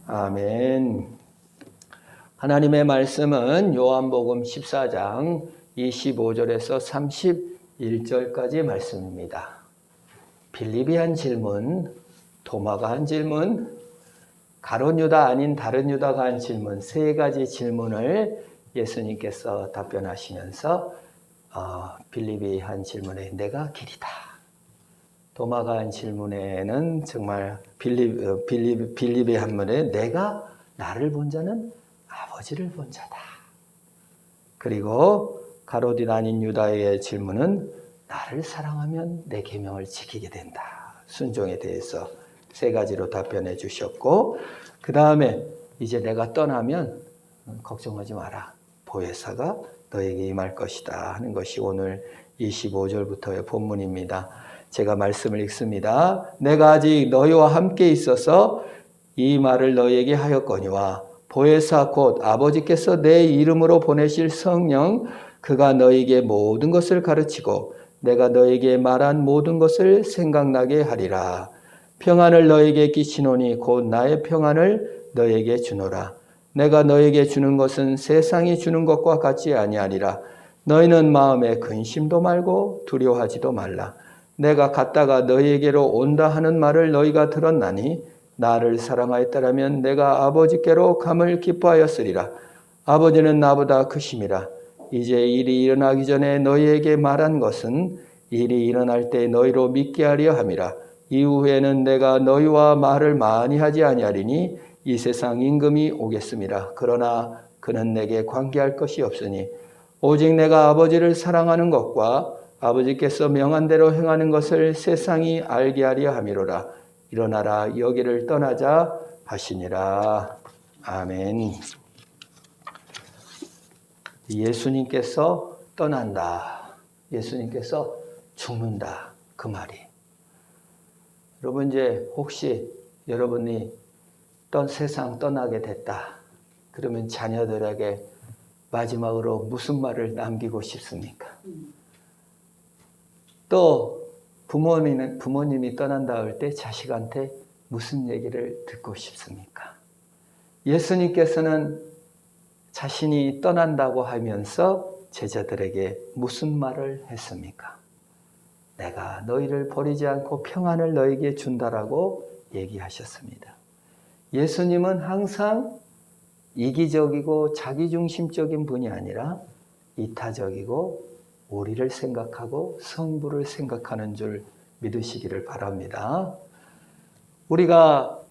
아멘. 하나님의 말씀은 요한복음 14장 25절에서 31절까지 말씀입니다. 빌립이 한 질문, 도마가 한 질문, 가룟 유다 아닌 다른 유다가 한 질문, 세 가지 질문을 예수님께서 답변하시면서 빌립이 한 질문에 내가 길이다. 도마가 한 질문에는 정말 빌립이 한 말에 내가 나를 본 자는 아버지를 본 자다. 그리고 가룟 아닌 유다의 질문은 나를 사랑하면 내 계명을 지키게 된다. 순종에 대해서 세 가지로 답변해 주셨고, 그 다음에 이제 내가 떠나면 걱정하지 마라. 보혜사가 너에게 임할 것이다 하는 것이 오늘 25절부터의 본문입니다. 제가 말씀을 읽습니다. 내가 아직 너희와 함께 있어서 이 말을 너희에게 하였거니와 보혜사 곧 아버지께서 내 이름으로 보내실 성령 그가 너희에게 모든 것을 가르치고 내가 너희에게 말한 모든 것을 생각나게 하리라. 평안을 너희에게 끼치노니 곧 나의 평안을 너희에게 주노라. 내가 너희에게 주는 것은 세상이 주는 것과 같지 아니하리라. 너희는 마음에 근심도 말고 두려워하지도 말라. 내가 갔다가 너희에게로 온다 하는 말을 너희가 들었나니 나를 사랑하였더라면 내가 아버지께로 감을 기뻐하였으리라. 아버지는 나보다 크심이라. 이제 일이 일어나기 전에 너희에게 말한 것은 일이 일어날 때 너희로 믿게 하려 함이라. 이후에는 내가 너희와 말을 많이 하지 아니하리니 이 세상 임금이 오겠음이라. 그러나 그는 내게 관계할 것이 없으니 오직 내가 아버지를 사랑하는 것과 아버지께서 명한 대로 행하는 것을 세상이 알게 하려 함이로라. 일어나라 여기를 떠나자 하시니라. 아멘. 예수님께서 떠난다. 예수님께서 죽는다. 그 말이. 여러분 이제 혹시 여러분이 세상 떠나게 됐다. 그러면 자녀들에게 마지막으로 무슨 말을 남기고 싶습니까? 또 부모님이 떠난다 할 때 자식한테 무슨 얘기를 듣고 싶습니까? 예수님께서는 자신이 떠난다고 하면서 제자들에게 무슨 말을 했습니까? 내가 너희를 버리지 않고 평안을 너희에게 준다라고 얘기하셨습니다. 예수님은 항상 이기적이고 자기중심적인 분이 아니라 이타적이고 우리를 생각하고 성부를 생각하는 줄 믿으시기를 바랍니다. 우리가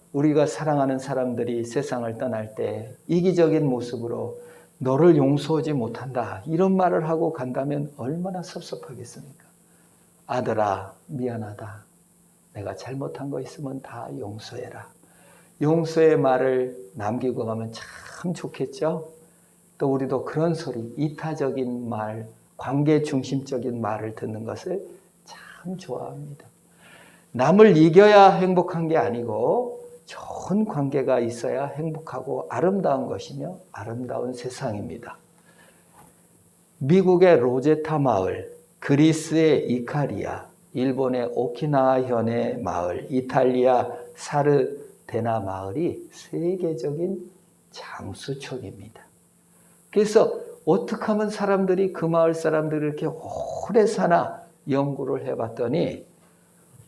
사랑하는 사람들이 세상을 떠날 때 이기적인 모습으로 너를 용서하지 못한다 이런 말을 하고 간다면 얼마나 섭섭하겠습니까? 아들아 미안하다. 내가 잘못한 거 있으면 다 용서해라. 용서의 말을 남기고 가면 참 좋겠죠? 또 우리도 그런 소리, 이타적인 말, 관계 중심적인 말을 듣는 것을 참 좋아합니다. 남을 이겨야 행복한 게 아니고 좋은 관계가 있어야 행복하고 아름다운 것이며 아름다운 세상입니다. 미국의 로제타 마을, 그리스의 이카리아, 일본의 오키나와현의 마을, 이탈리아 사르데나 마을이 세계적인 장수촌입니다. 그래서 어떻게 하면 사람들이 그 마을 사람들이 이렇게 오래 사나 연구를 해봤더니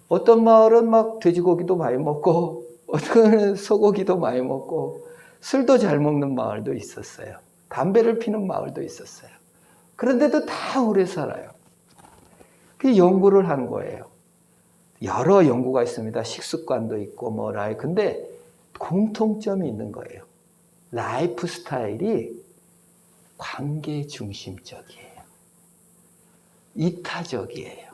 어떤 마을은 막 돼지고기도 많이 먹고 어떤 소고기도 많이 먹고 술도 잘 먹는 마을도 있었어요. 담배를 피는 마을도 있었어요. 그런데도 다 오래 살아요. 그 연구를 한 거예요. 여러 연구가 있습니다. 식습관도 있고 뭐라. 근데 공통점이 있는 거예요. 라이프 스타일이 관계 중심적이에요. 이타적이에요.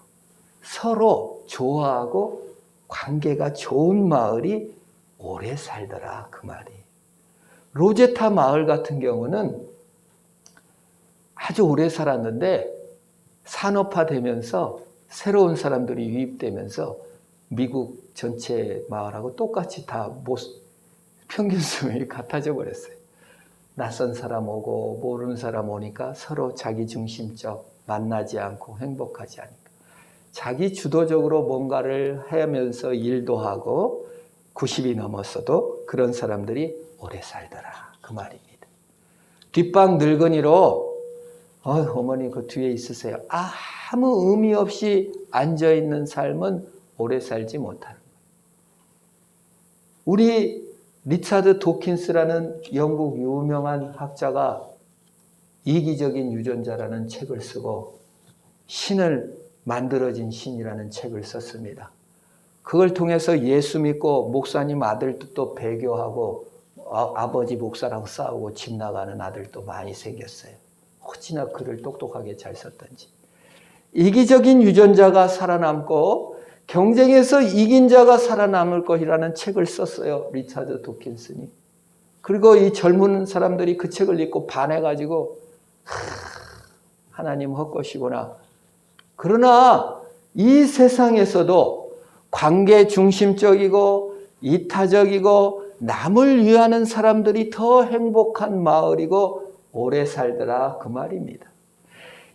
서로 좋아하고 관계가 좋은 마을이 오래 살더라 그 말이. 로제타 마을 같은 경우는 아주 오래 살았는데 산업화되면서 새로운 사람들이 유입되면서 미국 전체 마을하고 똑같이 다 평균 수명이 같아져 버렸어요. 낯선 사람 오고 모르는 사람 오니까 서로 자기중심적, 만나지 않고 행복하지 않으니까. 자기 주도적으로 뭔가를 하면서 일도 하고 90이 넘었어도 그런 사람들이 오래 살더라. 그 말입니다. 뒷방 늙은이로 어머니 그 뒤에 있으세요. 아무 의미 없이 앉아있는 삶은 오래 살지 못하는 거예요. 우리 리차드 도킨스라는 영국 유명한 학자가 이기적인 유전자라는 책을 쓰고 신을 만들어진 신이라는 책을 썼습니다. 그걸 통해서 예수 믿고 목사님 아들도 배교하고 아버지 목사랑 싸우고 집 나가는 아들도 많이 생겼어요. 어찌나 글을 똑똑하게 잘 썼던지. 이기적인 유전자가 살아남고 경쟁에서 이긴 자가 살아남을 것이라는 책을 썼어요. 리차드 도킨슨이. 그리고 이 젊은 사람들이 그 책을 읽고 반해가지고 하나님 헛것이구나. 그러나 이 세상에서도 관계 중심적이고 이타적이고 남을 위하는 사람들이 더 행복한 마을이고 오래 살더라 그 말입니다.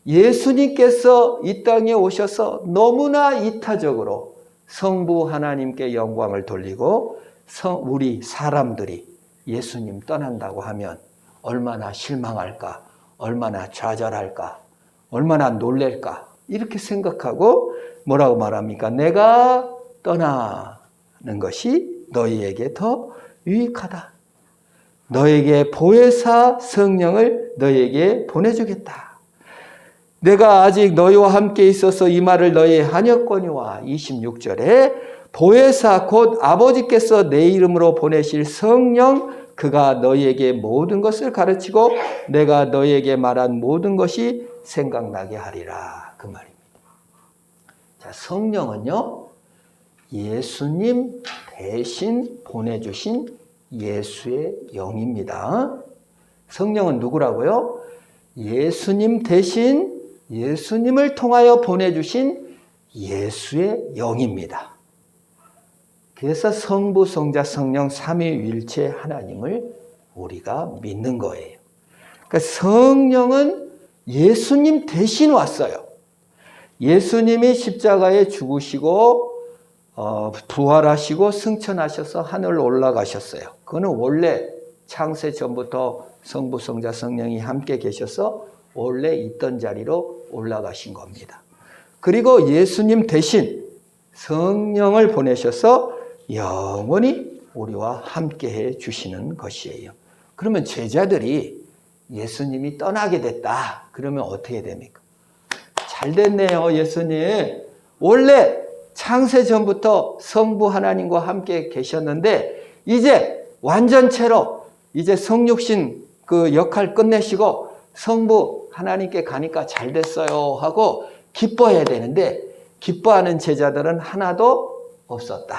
예수님께서 이 땅에 오셔서 너무나 이타적으로 성부 하나님께 영광을 돌리고 우리 사람들이 예수님 떠난다고 하면 얼마나 실망할까, 얼마나 좌절할까, 얼마나 놀랄까 이렇게 생각하고 뭐라고 말합니까? 내가 떠나는 것이 너희에게 더 유익하다. 너에게 보혜사 성령을 너에게 보내주겠다. 내가 아직 너희와 함께 있어서 이 말을 너희의 하였거니와 26절에 보혜사 곧 아버지께서 내 이름으로 보내실 성령 그가 너희에게 모든 것을 가르치고 내가 너희에게 말한 모든 것이 생각나게 하리라 그 말입니다. 자, 성령은요 예수님 대신 보내주신 예수의 영입니다. 성령은 누구라고요? 예수님 대신 예수님을 통하여 보내주신 예수의 영입니다. 그래서 성부, 성자, 성령 삼위일체 하나님을 우리가 믿는 거예요. 그러니까 성령은 예수님 대신 왔어요. 예수님이 십자가에 죽으시고 부활하시고 승천하셔서 하늘 올라가셨어요. 그거는 원래 창세 전부터 성부, 성자, 성령이 함께 계셔서 원래 있던 자리로 올라가신 겁니다. 그리고 예수님 대신 성령을 보내셔서 영원히 우리와 함께 해 주시는 것이에요. 그러면 제자들이 예수님이 떠나게 됐다. 그러면 어떻게 됩니까? 잘 됐네요, 예수님. 원래 창세 전부터 성부 하나님과 함께 계셨는데 이제 완전체로 이제 성육신 그 역할 끝내시고 성부 하나님께 가니까 잘 됐어요 하고 기뻐해야 되는데 기뻐하는 제자들은 하나도 없었다.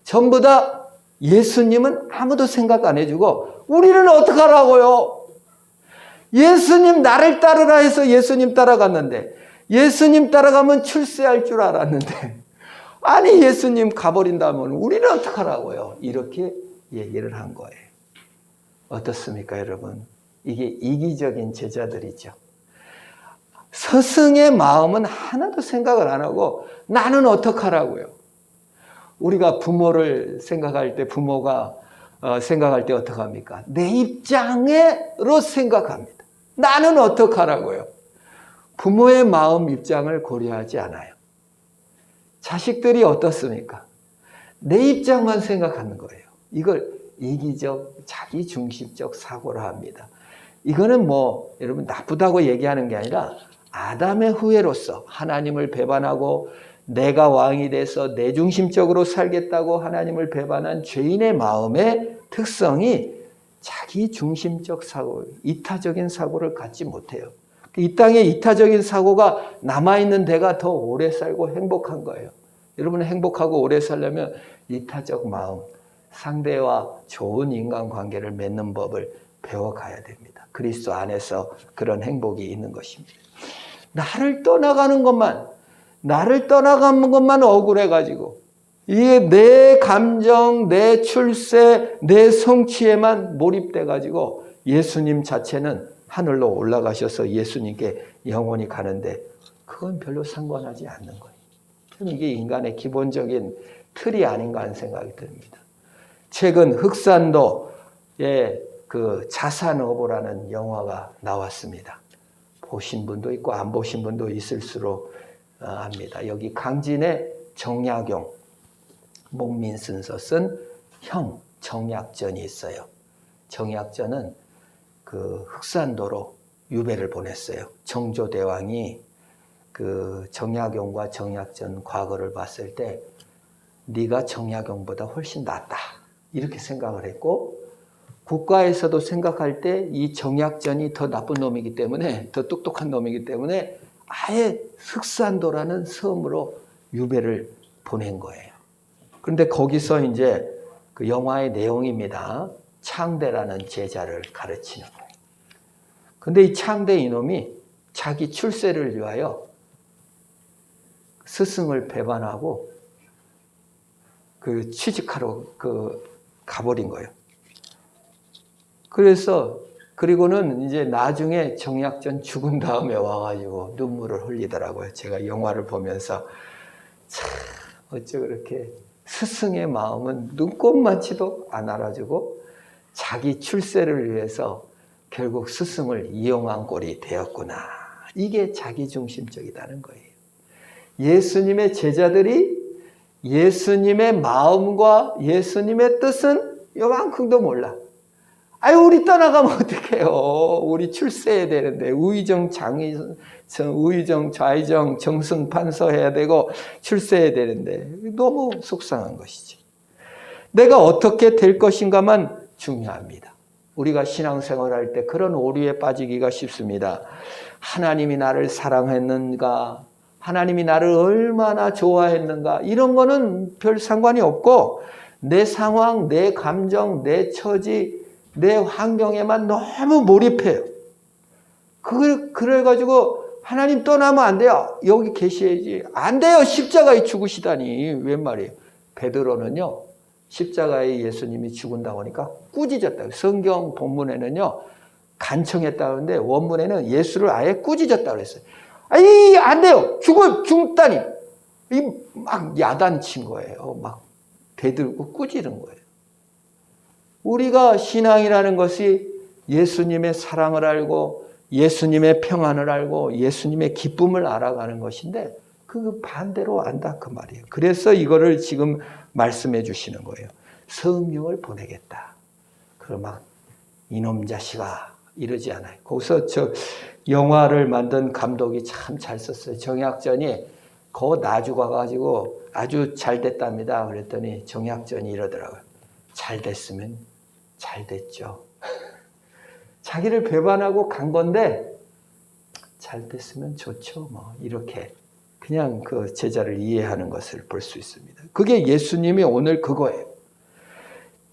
전부 다 예수님은 아무도 생각 안 해주고 우리는 어떡하라고요? 예수님 나를 따르라 해서 예수님 따라갔는데 예수님 따라가면 출세할 줄 알았는데 아니 예수님 가버린다면 우리는 어떡하라고요? 이렇게 얘기를 한 거예요. 어떻습니까 여러분? 이게 이기적인 제자들이죠. 스승의 마음은 하나도 생각을 안 하고 나는 어떡하라고요? 우리가 부모를 생각할 때 부모가 생각할 때 어떡합니까? 내 입장으로 생각합니다. 나는 어떡하라고요? 부모의 마음 입장을 고려하지 않아요. 자식들이 어떻습니까? 내 입장만 생각하는 거예요. 이걸 이기적, 자기중심적 사고라 합니다. 이거는 뭐 여러분 나쁘다고 얘기하는 게 아니라 아담의 후예로서 하나님을 배반하고 내가 왕이 돼서 내중심적으로 살겠다고 하나님을 배반한 죄인의 마음의 특성이 자기중심적 사고, 이타적인 사고를 갖지 못해요. 이 땅에 이타적인 사고가 남아있는 데가 더 오래 살고 행복한 거예요. 여러분 행복하고 오래 살려면 이타적 마음, 상대와 좋은 인간관계를 맺는 법을 배워가야 됩니다. 그리스도 안에서 그런 행복이 있는 것입니다. 나를 떠나가는 것만 억울해가지고 이게 내 감정, 내 출세, 내 성취에만 몰입돼가지고 예수님 자체는 하늘로 올라가셔서 예수님께 영원히 가는데 그건 별로 상관하지 않는 거예요. 이게 인간의 기본적인 틀이 아닌가 하는 생각이 듭니다. 최근 흑산도의 그 자산어보라는 영화가 나왔습니다. 보신 분도 있고 안 보신 분도 있을수록 압니다. 여기 강진의 정약용, 목민순서 쓴 형 정약전이 있어요. 정약전은 그 흑산도로 유배를 보냈어요. 정조대왕이 그 정약용과 정약전 과거를 봤을 때 네가 정약용보다 훨씬 낫다 이렇게 생각을 했고, 국가에서도 생각할 때 이 정약전이 더 나쁜 놈이기 때문에, 더 똑똑한 놈이기 때문에 아예 흑산도라는 섬으로 유배를 보낸 거예요. 그런데 거기서 이제 그 영화의 내용입니다. 창대라는 제자를 가르치는 거예요. 근데 이 창대 이놈이 자기 출세를 위하여 스승을 배반하고 그 취직하러 가버린 거예요. 그리고는 이제 나중에 정약전 죽은 다음에 와가지고 눈물을 흘리더라고요. 제가 영화를 보면서 참 어째 그렇게 스승의 마음은 눈꼽만치도 안 알아주고 자기 출세를 위해서 결국 스승을 이용한 꼴이 되었구나. 이게 자기중심적이라는 거예요. 예수님의 제자들이 예수님의 마음과 예수님의 뜻은 요만큼도 몰라. 아유, 우리 떠나가면 어떡해요. 우리 출세해야 되는데 우의정 좌의정 정승판서해야 되고 출세해야 되는데 너무 속상한 것이지. 내가 어떻게 될 것인가만 중요합니다. 우리가 신앙생활할 때 그런 오류에 빠지기가 쉽습니다. 하나님이 나를 사랑했는가, 하나님이 나를 얼마나 좋아했는가, 이런 거는 별 상관이 없고 내 상황, 내 감정, 내 처지, 내 환경에만 너무 몰입해요. 그래가지고 하나님 떠나면 안 돼요. 여기 계셔야지. 안 돼요. 십자가에 죽으시다니. 웬 말이에요. 베드로는요, 십자가에 예수님이 죽은다고 하니까 꾸짖었다고. 성경 본문에는요, 간청했다는데 원문에는 예수를 아예 꾸짖었다고 그랬어요. 아이, 안 돼요. 죽다니. 막 야단친 거예요. 막 대들고 꾸짖은 거예요. 우리가 신앙이라는 것이 예수님의 사랑을 알고 예수님의 평안을 알고 예수님의 기쁨을 알아가는 것인데 그 반대로 안다 그 말이에요. 그래서 이거를 지금 말씀해 주시는 거예요. 성령을 보내겠다. 그럼 막 이놈 자식아 이러지 않아요. 거기서 저 영화를 만든 감독이 참 잘 썼어요. 정약전이 거 나주 가가지고 아주 잘 됐답니다. 그랬더니 정약전이 이러더라고요. 잘 됐으면 잘 됐죠. 자기를 배반하고 간 건데 잘 됐으면 좋죠. 뭐 이렇게 그냥 그 제자를 이해하는 것을 볼 수 있습니다. 그게 예수님이 오늘 그거예요.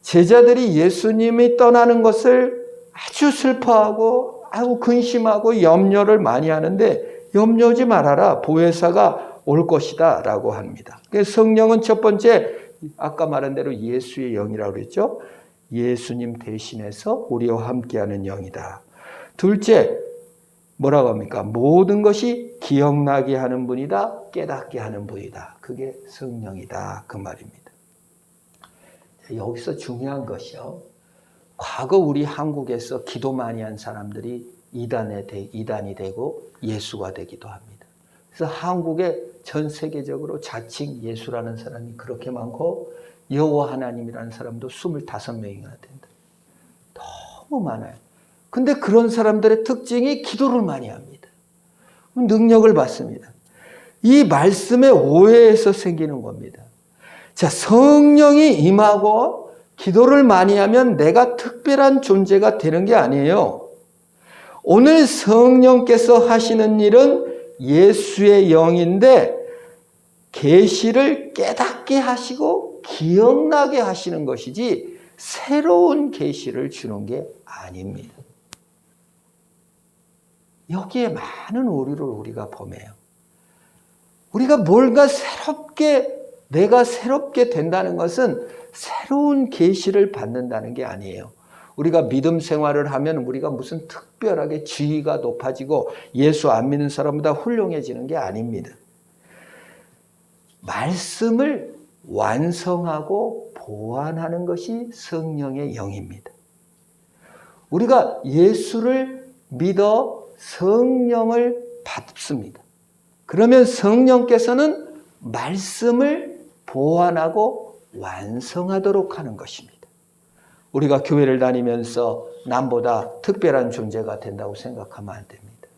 제자들이 예수님이 떠나는 것을 아주 슬퍼하고 아주 근심하고 염려를 많이 하는데 염려하지 말아라. 보혜사가 올 것이다 라고 합니다. 성령은 첫 번째 아까 말한 대로 예수의 영이라고 그랬죠. 예수님 대신해서 우리와 함께하는 영이다. 둘째 뭐라고 합니까? 모든 것이 기억나게 하는 분이다. 깨닫게 하는 분이다. 그게 성령이다. 그 말입니다. 여기서 중요한 것이요. 과거 우리 한국에서 기도 많이 한 사람들이 이단이 되고 예수가 되기도 합니다. 그래서 한국에 전 세계적으로 자칭 예수라는 사람이 그렇게 많고 여호와 하나님이라는 사람도 25명이나 된다. 너무 많아요. 근데 그런 사람들의 특징이 기도를 많이 합니다. 능력을 받습니다. 이 말씀의 오해에서 생기는 겁니다. 자, 성령이 임하고 기도를 많이 하면 내가 특별한 존재가 되는 게 아니에요. 오늘 성령께서 하시는 일은 예수의 영인데 계시를 깨닫게 하시고 기억나게 하시는 것이지 새로운 계시를 주는 게 아닙니다. 여기에 많은 오류를 우리가 범해요. 우리가 뭔가 내가 새롭게 된다는 것은 새로운 계시를 받는다는 게 아니에요. 우리가 믿음 생활을 하면 우리가 무슨 특별하게 지위가 높아지고 예수 안 믿는 사람보다 훌륭해지는 게 아닙니다. 말씀을 완성하고 보완하는 것이 성령의 영입니다. 우리가 예수를 믿어 성령을 받습니다. 그러면 성령께서는 말씀을 보완하고 완성하도록 하는 것입니다. 우리가 교회를 다니면서 남보다 특별한 존재가 된다고 생각하면 안 됩니다.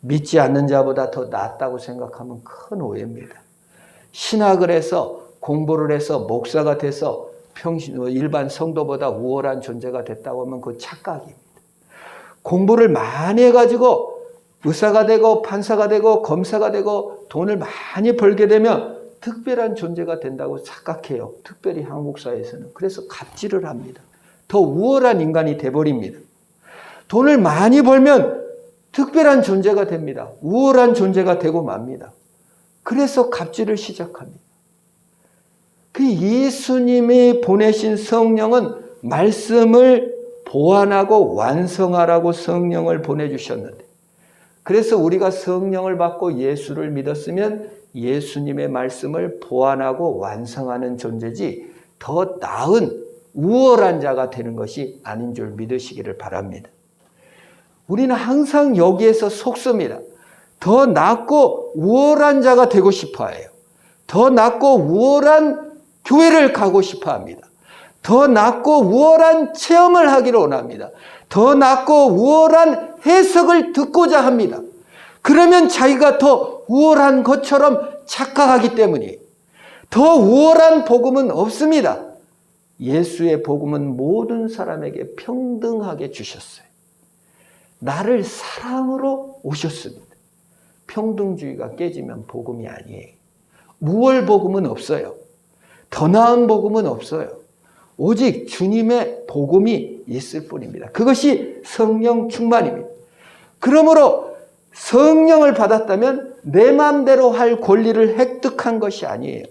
믿지 않는 자보다 더 낫다고 생각하면 큰 오해입니다. 신학을 해서 공부를 해서 목사가 돼서 일반 성도보다 우월한 존재가 됐다고 하면 그건 착각입니다. 공부를 많이 해가지고 의사가 되고 판사가 되고 검사가 되고 돈을 많이 벌게 되면 특별한 존재가 된다고 착각해요. 특별히 한국 사회에서는. 그래서 갑질을 합니다. 더 우월한 인간이 돼버립니다. 돈을 많이 벌면 특별한 존재가 됩니다. 우월한 존재가 되고 맙니다. 그래서 갑질을 시작합니다. 그 예수님이 보내신 성령은 말씀을 보완하고 완성하라고 성령을 보내주셨는데, 그래서 우리가 성령을 받고 예수를 믿었으면 예수님의 말씀을 보완하고 완성하는 존재지 더 나은 우월한 자가 되는 것이 아닌 줄 믿으시기를 바랍니다. 우리는 항상 여기에서 속습니다. 더 낫고 우월한 자가 되고 싶어 해요. 더 낫고 우월한 교회를 가고 싶어 합니다. 더 낫고 우월한 체험을 하기를 원합니다. 더 낫고 우월한 해석을 듣고자 합니다. 그러면 자기가 더 우월한 것처럼 착각하기 때문이에요. 더 우월한 복음은 없습니다. 예수의 복음은 모든 사람에게 평등하게 주셨어요. 나를 사랑으로 오셨습니다. 평등주의가 깨지면 복음이 아니에요. 우월 복음은 없어요. 더 나은 복음은 없어요. 오직 주님의 복음이 있을 뿐입니다. 그것이 성령 충만입니다. 그러므로 성령을 받았다면 내 마음대로 할 권리를 획득한 것이 아니에요.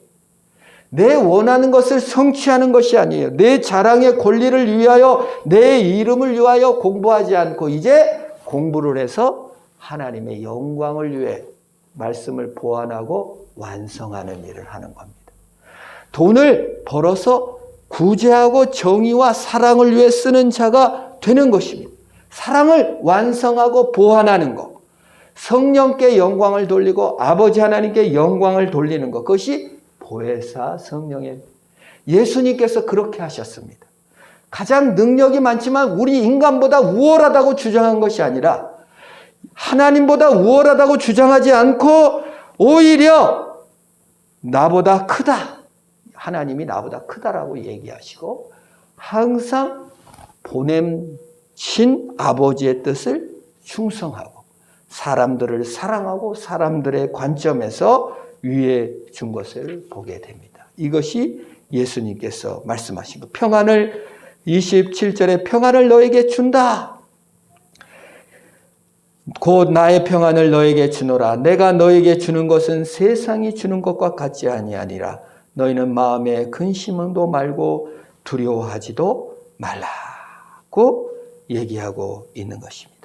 내 원하는 것을 성취하는 것이 아니에요. 내 자랑의 권리를 위하여, 내 이름을 위하여 공부하지 않고 이제 공부를 해서 하나님의 영광을 위해 말씀을 보완하고 완성하는 일을 하는 겁니다. 돈을 벌어서 구제하고 정의와 사랑을 위해 쓰는 자가 되는 것입니다. 사랑을 완성하고 보완하는 것. 성령께 영광을 돌리고 아버지 하나님께 영광을 돌리는 것. 그것이 보혜사 성령의, 예수님께서 그렇게 하셨습니다. 가장 능력이 많지만 우리 인간보다 우월하다고 주장한 것이 아니라 하나님보다 우월하다고 주장하지 않고 오히려 나보다 크다, 하나님이 나보다 크다라고 얘기하시고 항상 보내신 아버지의 뜻을 충성하고 사람들을 사랑하고 사람들의 관점에서 위에 준 것을 보게 됩니다. 이것이 예수님께서 말씀하신 것. 평안을 27절에 평안을 너에게 준다. 곧 나의 평안을 너에게 주노라. 내가 너에게 주는 것은 세상이 주는 것과 같지 아니하니라. 너희는 마음에 근심도 말고 두려워하지도 말라고 얘기하고 있는 것입니다.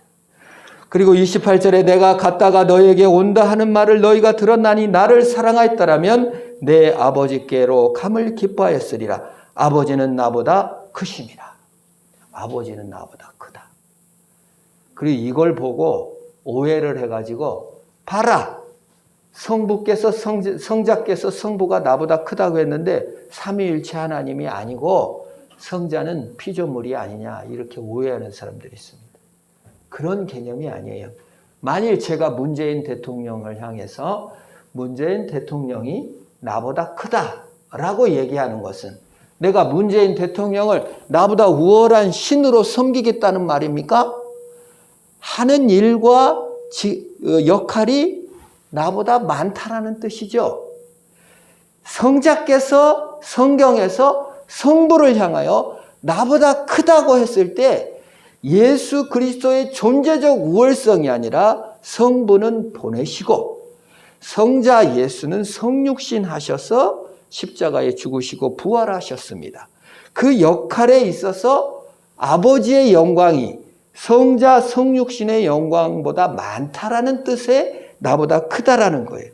그리고 28절에 내가 갔다가 너에게 온다 하는 말을 너희가 들었나니 나를 사랑하였더라면 내 아버지께로 감을 기뻐하였으리라. 아버지는 나보다 크심이라. 아버지는 나보다 크다. 그리고 이걸 보고 오해를 해가지고 봐라. 성부께서 성자께서 성부가 나보다 크다고 했는데 삼위일체 하나님이 아니고 성자는 피조물이 아니냐 이렇게 오해하는 사람들이 있습니다. 그런 개념이 아니에요. 만일 제가 문재인 대통령을 향해서 문재인 대통령이 나보다 크다라고 얘기하는 것은 내가 문재인 대통령을 나보다 우월한 신으로 섬기겠다는 말입니까? 하는 일과 역할이 나보다 많다라는 뜻이죠. 성자께서 성경에서 성부를 향하여 나보다 크다고 했을 때 예수 그리스도의 존재적 우월성이 아니라 성부는 보내시고 성자 예수는 성육신 하셔서 십자가에 죽으시고 부활하셨습니다. 그 역할에 있어서 아버지의 영광이 성자 성육신의 영광보다 많다라는 뜻에 나보다 크다라는 거예요.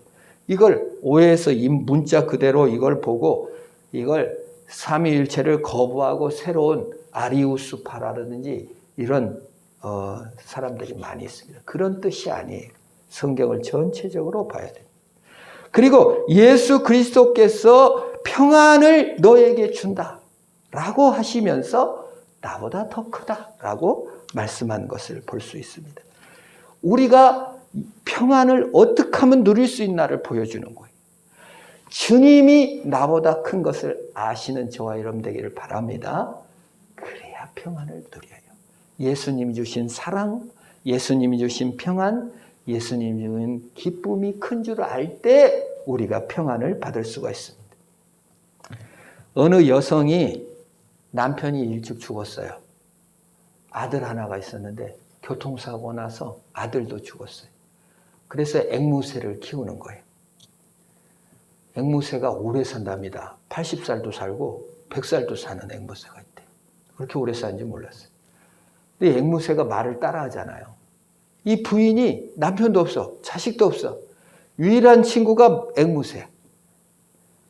이걸 오해해서 이 문자 그대로 이걸 보고 이걸 삼위일체를 거부하고 새로운 아리우스파라든지 이런 사람들이 많이 있습니다. 그런 뜻이 아니에요. 성경을 전체적으로 봐야 됩니다. 그리고 예수 그리스도께서 평안을 너에게 준다라고 하시면서 나보다 더 크다라고 말씀한 것을 볼 수 있습니다. 우리가 평안을 어떻게 하면 누릴 수 있나를 보여주는 거예요. 주님이 나보다 큰 것을 아시는 저와 여러분 되기를 바랍니다. 그래야 평안을 누려요. 예수님이 주신 사랑, 예수님이 주신 평안, 예수님이 주신 기쁨이 큰 줄 알 때 우리가 평안을 받을 수가 있습니다. 어느 여성이 남편이 일찍 죽었어요. 아들 하나가 있었는데 교통사고 나서 아들도 죽었어요. 그래서 앵무새를 키우는 거예요. 앵무새가 오래 산답니다. 80살도 살고 100살도 사는 앵무새가 있대요. 그렇게 오래 사는지 몰랐어요. 근데 앵무새가 말을 따라하잖아요. 이 부인이 남편도 없어, 자식도 없어. 유일한 친구가 앵무새야.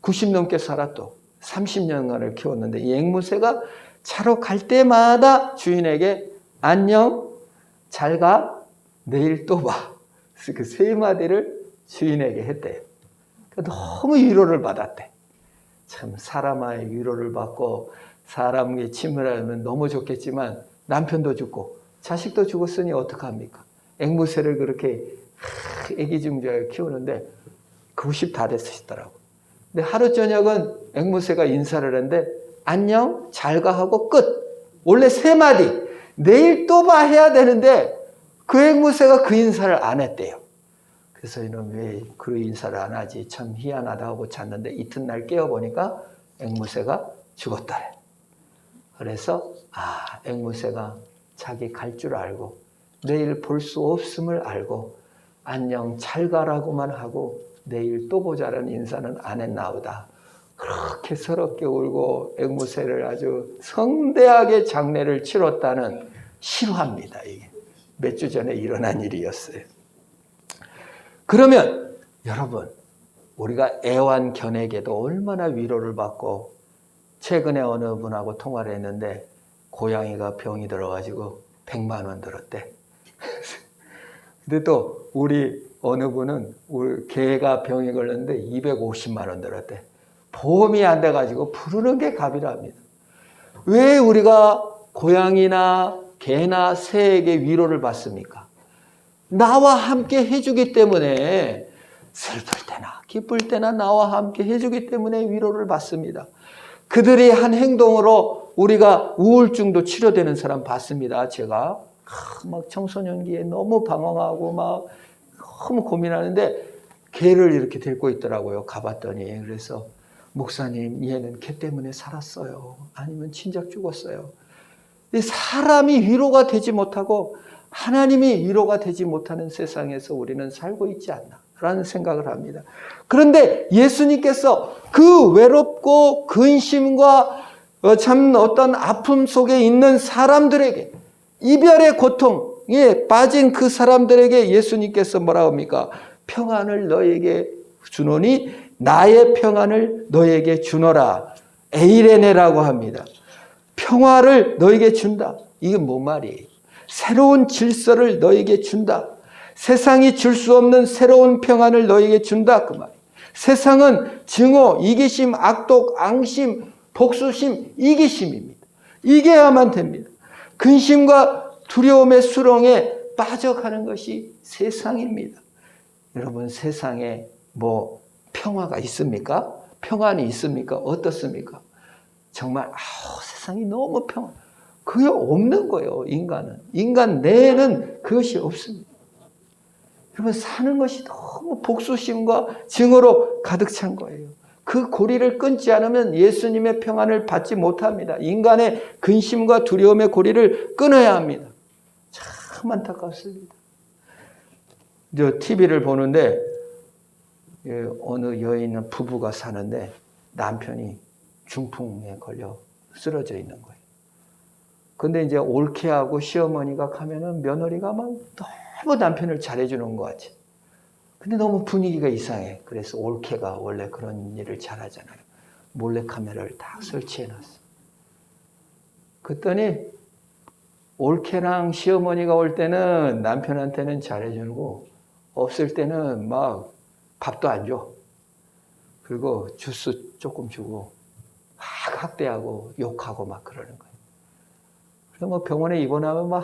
90 넘게 살았도 30년간을 키웠는데 이 앵무새가 차로 갈 때마다 주인에게 안녕, 잘 가, 내일 또 봐. 그 세 마디를 주인에게 했대요. 너무 위로를 받았대. 참 사람의 위로를 받고 사람에게 친밀하면 너무 좋겠지만 남편도 죽고 자식도 죽었으니 어떡합니까? 앵무새를 그렇게 애기중지하게 키우는데 90 다 됐으시더라고. 근데 하루 저녁은 앵무새가 인사를 했는데 안녕, 잘 가 하고 끝. 원래 세 마디. 내일 또 봐 해야 되는데 그 앵무새가 그 인사를 안 했대요. 그래서 이놈 왜 그 인사를 안 하지? 참 희한하다 하고 잤는데 이튿날 깨어보니까 앵무새가 죽었다래. 그래서 앵무새가 자기 갈 줄 알고 내일 볼 수 없음을 알고 안녕 잘 가라고만 하고 내일 또 보자는 인사는 안 했나보다. 그렇게 서럽게 울고 앵무새를 아주 성대하게 장례를 치렀다는 실화입니다. 이게 몇 주 전에 일어난 일이었어요. 그러면 여러분 우리가 애완견에게도 얼마나 위로를 받고 최근에 어느 분하고 통화를 했는데 고양이가 병이 들어가지고 100만 원 들었대. 근데 또 우리 어느 분은 우리 개가 병이 걸렸는데 250만 원 들었대. 보험이 안 돼가지고 부르는 게 갑이랍니다. 왜 우리가 고양이나 개나 새에게 위로를 받습니까? 나와 함께 해주기 때문에 슬플 때나 기쁠 때나 나와 함께 해주기 때문에 위로를 받습니다. 그들이 한 행동으로 우리가 우울증도 치료되는 사람 봤습니다. 제가 막 청소년기에 너무 방황하고 막 너무 고민하는데 개를 이렇게 데리고 있더라고요. 가봤더니 그래서 목사님 얘는 개 때문에 살았어요. 아니면 진작 죽었어요. 사람이 위로가 되지 못하고 하나님이 위로가 되지 못하는 세상에서 우리는 살고 있지 않나 라는 생각을 합니다. 그런데 예수님께서 그 외롭고 근심과 참 어떤 아픔 속에 있는 사람들에게 이별의 고통에 빠진 그 사람들에게 예수님께서 뭐라고 합니까? 평안을 너에게 주노니 나의 평안을 너에게 주노라. 에이레네라고 합니다. 평화를 너에게 준다. 이게 뭔 말이에요? 새로운 질서를 너에게 준다. 세상이 줄 수 없는 새로운 평안을 너에게 준다. 그 말이에요. 세상은 증오, 이기심, 악독, 앙심, 복수심, 이기심입니다. 이겨야만 됩니다. 근심과 두려움의 수렁에 빠져가는 것이 세상입니다. 여러분 세상에 뭐 평화가 있습니까? 평안이 있습니까? 어떻습니까? 정말 세상이 너무 평안. 그게 없는 거예요. 인간은. 인간 내에는 그것이 없습니다. 여러분 사는 것이 너무 복수심과 증오로 가득 찬 거예요. 그 고리를 끊지 않으면 예수님의 평안을 받지 못합니다. 인간의 근심과 두려움의 고리를 끊어야 합니다. 참 안타깝습니다. 저 TV를 보는데 어느 여인 부부가 사는데 남편이 중풍에 걸려 쓰러져 있는 거예요. 근데 이제 올케하고 시어머니가 가면은 며느리가 막 너무 남편을 잘해주는 것 같지. 근데 너무 분위기가 이상해. 그래서 올케가 원래 그런 일을 잘하잖아요. 몰래카메라를 다 설치해놨어. 그랬더니 올케랑 시어머니가 올 때는 남편한테는 잘해주고 없을 때는 막 밥도 안 줘. 그리고 주스 조금 주고 막 학대하고 욕하고 막 그러는 거예요. 그래서 뭐 병원에 입원하면 막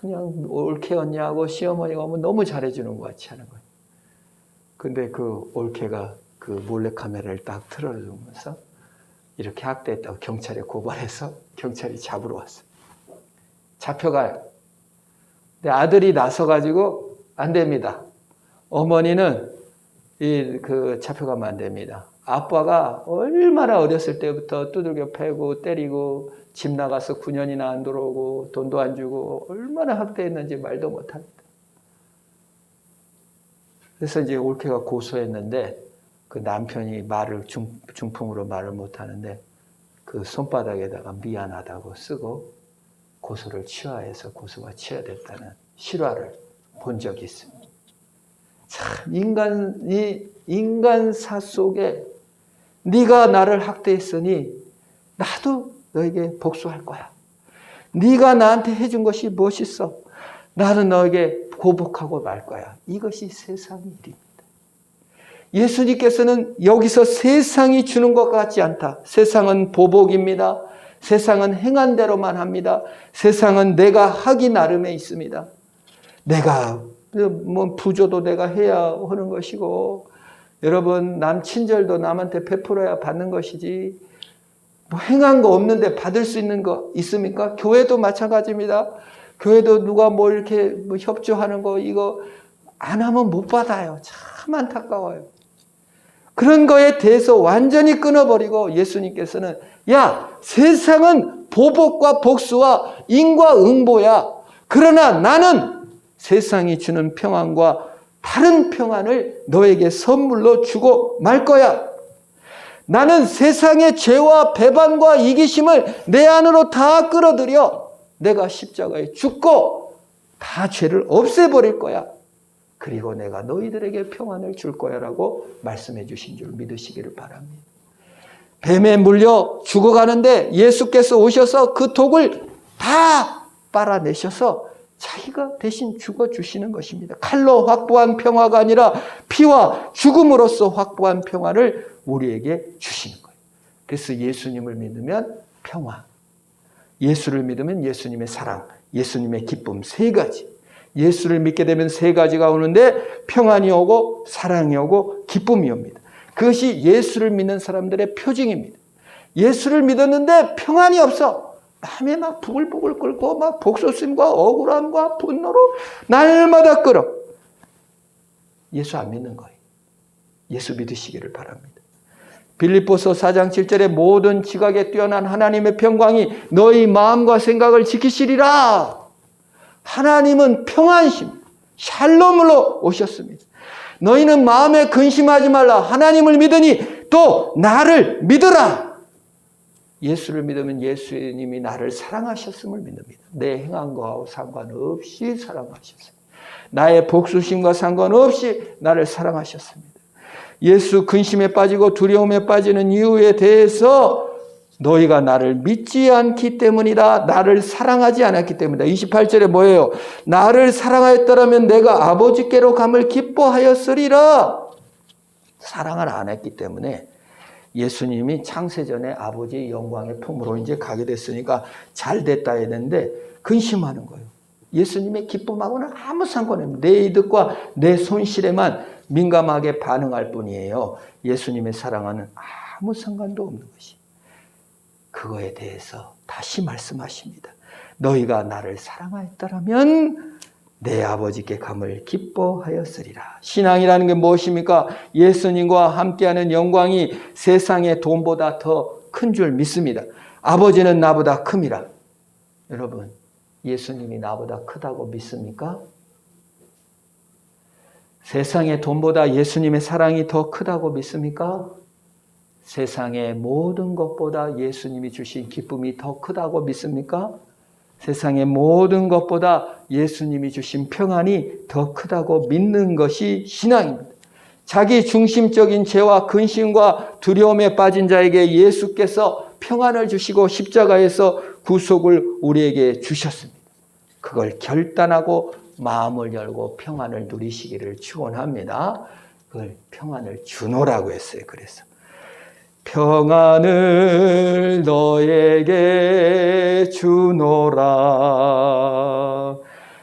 그냥 올케였냐고 시어머니가 오면 너무 잘해주는 것 같이 하는 거예요. 근데 그 올케가 그 몰래카메라를 딱 틀어주면서 이렇게 학대했다고 경찰에 고발해서 경찰이 잡으러 왔어요. 잡혀가요. 근데 아들이 나서가지고 안 됩니다. 어머니는 잡혀가면 안 됩니다. 아빠가 얼마나 어렸을 때부터 두들겨 패고 때리고 집 나가서 9년이나 안 들어오고 돈도 안 주고 얼마나 학대했는지 말도 못합니다. 그래서 이제 올케가 고소했는데 그 남편이 말을 중풍으로 말을 못하는데 그 손바닥에다가 미안하다고 쓰고 고소를 취하해서 고소가 취하됐다는 실화를 본 적이 있습니다. 참 인간사 속에 네가 나를 학대했으니 나도 너에게 복수할 거야. 네가 나한테 해준 것이 무엇이었어? 나는 너에게 보복하고 말 거야. 이것이 세상의 일입니다. 예수님께서는 여기서 세상이 주는 것 같지 않다. 세상은 보복입니다. 세상은 행한 대로만 합니다. 세상은 내가 하기 나름에 있습니다. 내가 뭐 부조도 내가 해야 하는 것이고 여러분 남 친절도 남한테 베풀어야 받는 것이지 뭐 행한 거 없는데 받을 수 있는 거 있습니까? 교회도 마찬가지입니다. 교회도 누가 뭐 이렇게 뭐 협조하는 거 이거 안 하면 못 받아요. 참 안타까워요. 그런 거에 대해서 완전히 끊어버리고 예수님께서는 야 세상은 보복과 복수와 인과응보야. 그러나 나는 세상이 주는 평안과 다른 평안을 너에게 선물로 주고 말 거야. 나는 세상의 죄와 배반과 이기심을 내 안으로 다 끌어들여 내가 십자가에 죽고 다 죄를 없애버릴 거야. 그리고 내가 너희들에게 평안을 줄 거야 라고 말씀해 주신 줄 믿으시기를 바랍니다. 뱀에 물려 죽어가는데 예수께서 오셔서 그 독을 다 빨아내셔서 자기가 대신 죽어주시는 것입니다. 칼로 확보한 평화가 아니라 피와 죽음으로써 확보한 평화를 우리에게 주시는 거예요. 그래서 예수님을 믿으면 평화, 예수를 믿으면 예수님의 사랑, 예수님의 기쁨 세 가지. 예수를 믿게 되면 세 가지가 오는데 평안이 오고 사랑이 오고 기쁨이 옵니다. 그것이 예수를 믿는 사람들의 표징입니다. 예수를 믿었는데 평안이 없어. 마음에 막 부글부글 끓고 막 복소심과 억울함과 분노로 날마다 끓어. 예수 안 믿는 거예요. 예수 믿으시기를 바랍니다. 빌립보서 4장 7절에 모든 지각에 뛰어난 하나님의 평강이 너희 마음과 생각을 지키시리라. 하나님은 평안심, 샬롬으로 오셨습니다. 너희는 마음에 근심하지 말라. 하나님을 믿으니 또 나를 믿으라. 예수를 믿으면 예수님이 나를 사랑하셨음을 믿습니다. 내 행한 거하고 상관없이 사랑하셨습니다. 나의 복수심과 상관없이 나를 사랑하셨습니다. 예수 근심에 빠지고 두려움에 빠지는 이유에 대해서 너희가 나를 믿지 않기 때문이다. 나를 사랑하지 않았기 때문이다. 28절에 뭐예요? 나를 사랑하였더라면 내가 아버지께로 감을 기뻐하였으리라. 사랑을 안 했기 때문에 예수님이 창세전에 아버지의 영광의 품으로 이제 가게 됐으니까 잘 됐다 했는데 근심하는 거예요. 예수님의 기쁨하고는 아무 상관이 없어요. 내 이득과 내 손실에만 민감하게 반응할 뿐이에요. 예수님의 사랑과는 아무 상관도 없는 것이. 그거에 대해서 다시 말씀하십니다. 너희가 나를 사랑하였더라면 내 아버지께 감을 기뻐하였으리라. 신앙이라는 게 무엇입니까? 예수님과 함께하는 영광이 세상의 돈보다 더 큰 줄 믿습니다. 아버지는 나보다 큽니다. 여러분, 예수님이 나보다 크다고 믿습니까? 세상의 돈보다 예수님의 사랑이 더 크다고 믿습니까? 세상의 모든 것보다 예수님이 주신 기쁨이 더 크다고 믿습니까? 세상의 모든 것보다 예수님이 주신 평안이 더 크다고 믿는 것이 신앙입니다. 자기 중심적인 죄와 근심과 두려움에 빠진 자에게 예수께서 평안을 주시고 십자가에서 구속을 우리에게 주셨습니다. 그걸 결단하고 마음을 열고 평안을 누리시기를 축원합니다. 그걸 평안을 주노라고 했어요. 그래서 평안을 너에게 주노라.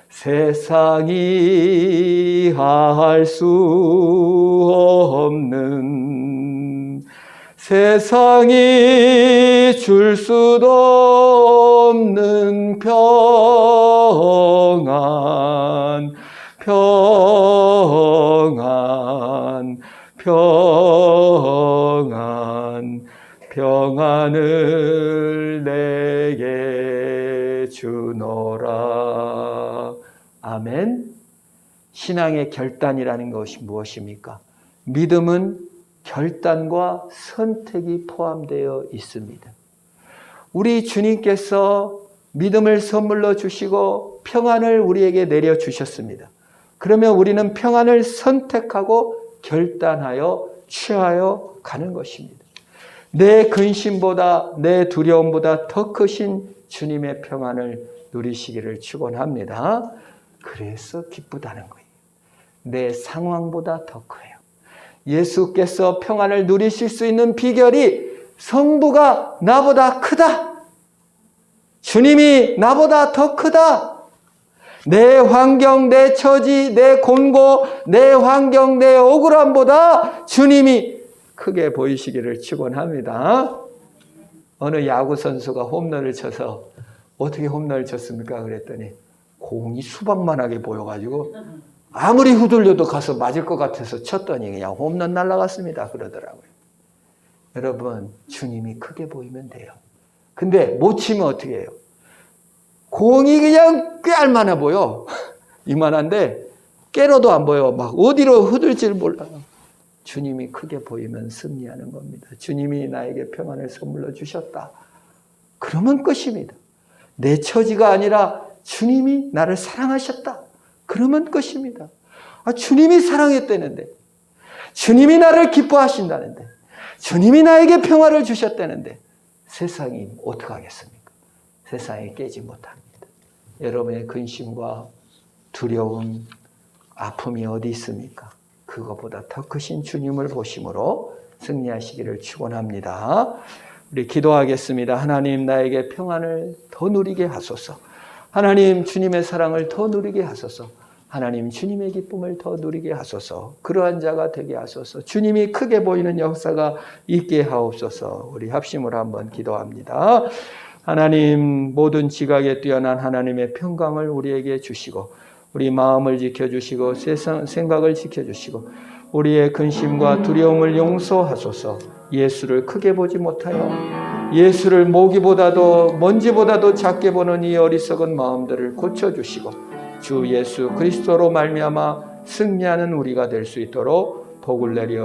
세상이 할 수 없는, 세상이 줄 수도 없는 평안, 평안, 평안, 평안을 내게 주노라. 아멘. 신앙의 결단이라는 것이 무엇입니까? 믿음은 결단과 선택이 포함되어 있습니다. 우리 주님께서 믿음을 선물로 주시고 평안을 우리에게 내려주셨습니다. 그러면 우리는 평안을 선택하고 결단하여 취하여 가는 것입니다. 내 근심보다 내 두려움보다 더 크신 주님의 평안을 누리시기를 축원합니다. 그래서 기쁘다는 거예요. 내 상황보다 더 커요. 예수께서 평안을 누리실 수 있는 비결이 성부가 나보다 크다. 주님이 나보다 더 크다. 내 환경, 내 처지, 내 곤고, 내 환경, 내 억울함보다 주님이 크게 보이시기를 축원합니다. 어느 야구 선수가 홈런을 쳐서 어떻게 홈런을 쳤습니까? 그랬더니 공이 수박만하게 보여가지고 아무리 후들려도 가서 맞을 것 같아서 쳤더니 그냥 홈런 날아갔습니다. 그러더라고요. 여러분, 주님이 크게 보이면 돼요. 근데 못 치면 어떻게 해요? 공이 그냥 꽤 알만해 보여. 이만한데 깨로도 안 보여. 막 어디로 흐들지를 몰라요. 주님이 크게 보이면 승리하는 겁니다. 주님이 나에게 평안을 선물로 주셨다. 그러면 끝입니다. 내 처지가 아니라 주님이 나를 사랑하셨다. 그러면 끝입니다. 주님이 사랑했다는데, 주님이 나를 기뻐하신다는데, 주님이 나에게 평화를 주셨다는데 세상이 어떡하겠습니까? 세상에 깨지 못합니다. 여러분의 근심과 두려움, 아픔이 어디 있습니까? 그것보다 더 크신 주님을 보심으로 승리하시기를 축원합니다. 우리 기도하겠습니다. 하나님, 나에게 평안을 더 누리게 하소서. 하나님, 주님의 사랑을 더 누리게 하소서. 하나님, 주님의 기쁨을 더 누리게 하소서. 그러한 자가 되게 하소서. 주님이 크게 보이는 역사가 있게 하옵소서. 우리 합심으로 한번 기도합니다. 하나님, 모든 지각에 뛰어난 하나님의 평강을 우리에게 주시고, 우리 마음을 지켜주시고, 세상 생각을 지켜주시고, 우리의 근심과 두려움을 용서하소서. 예수를 크게 보지 못하여 예수를 모기보다도 먼지보다도 작게 보는 이 어리석은 마음들을 고쳐주시고, 주 예수 그리스도로 말미암아 승리하는 우리가 될 수 있도록 복을 내려